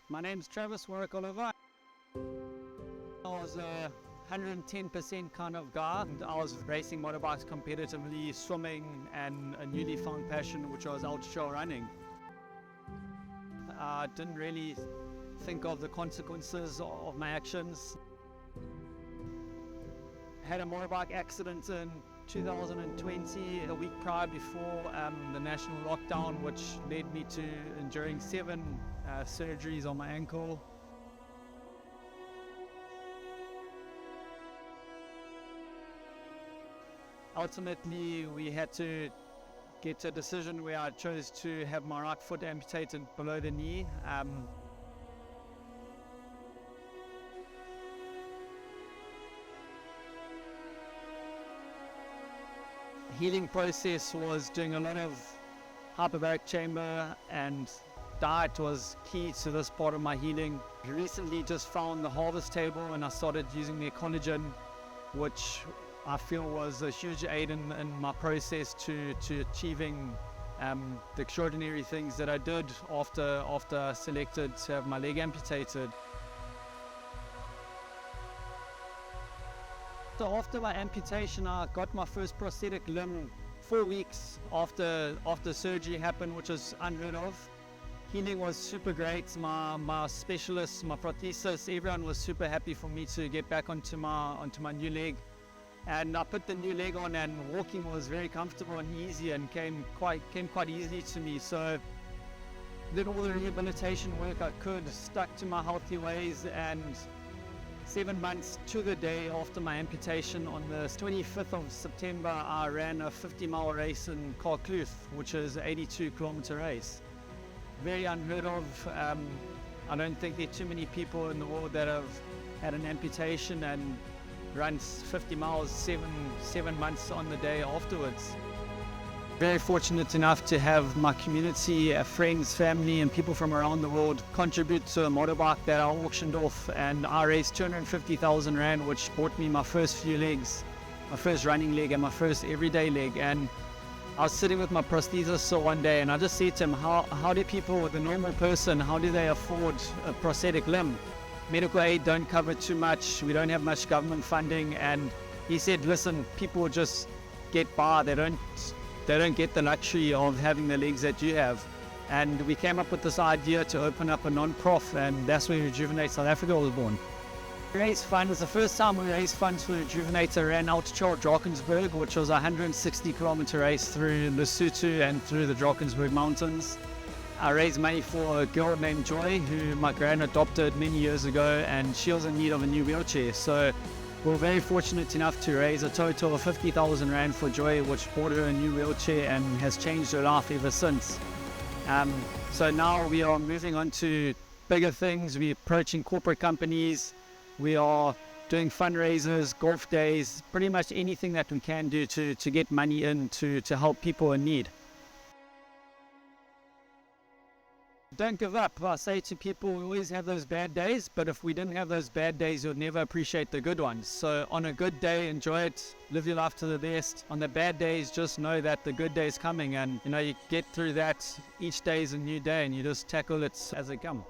My name's Travis Warwick-Oliver. I was a 110% kind of guy. I was racing motorbikes competitively, swimming, and a newly found passion, which was ultra running. I didn't really think of the consequences of my actions. Had a motorbike accident in 2020, a week prior before the national lockdown, which led me to enduring 7 surgeries on my ankle. Ultimately, we had to get to a decision where I chose to have my right foot amputated below the knee. Healing process was doing a lot of hyperbaric chamber, and diet was key to this part of my healing. I recently just found the harvest table and I started using their collagen, which I feel was a huge aid in my process to achieving the extraordinary things that I did after I selected to have my leg amputated. So after my amputation, I got my first prosthetic limb 4 weeks after surgery happened, which was unheard of. Healing was super great. My specialists, my prosthetists, everyone was super happy for me to get back onto my new leg. And I put the new leg on, and walking was very comfortable and easy, and came quite easily to me. So did all the rehabilitation work I could, stuck to my healthy ways, and 7 months to the day after my amputation, on the 25th of September, I ran a 50-mile race in Carcluth, which is an 82-kilometer race. Very unheard of. I don't think there are too many people in the world that have had an amputation and run 50 miles 7 months on the day afterwards. Very fortunate enough to have my community, friends, family, and people from around the world contribute to a motorbike that I auctioned off, and I raised 250,000 Rand, which bought me my first few legs, my first running leg and my first everyday leg. And I was sitting with my prosthesist one day, and I just said to him, how do people, the normal person, how do they afford a prosthetic limb? Medical aid don't cover too much, we don't have much government funding. And he said, listen, people just get by, they don't get the luxury of having the legs that you have. And we came up with this idea to open up a non-profit, and that's where Rejuvenate South Africa was born. Raise fund was the first time we raised funds for Rejuvenate. I ran Ultra Drakensberg, which was a 160-kilometer race through Lesotho and through the Drakensberg Mountains. I raised money for a girl named Joy, who my gran adopted many years ago, and she was in need of a new wheelchair. So we're very fortunate enough to raise a total of 50,000 Rand for Joy, which bought her a new wheelchair and has changed her life ever since. So now we are moving on to bigger things. We're approaching corporate companies. We are doing fundraisers, golf days, pretty much anything that we can do to get money in to help people in need. Don't give up. I say to people, we always have those bad days, but if we didn't have those bad days, you'll never appreciate the good ones. So on a good day, enjoy it, live your life to the best. On the bad days, just know that the good day is coming, and you get through that. Each day is a new day, and you just tackle it as it comes.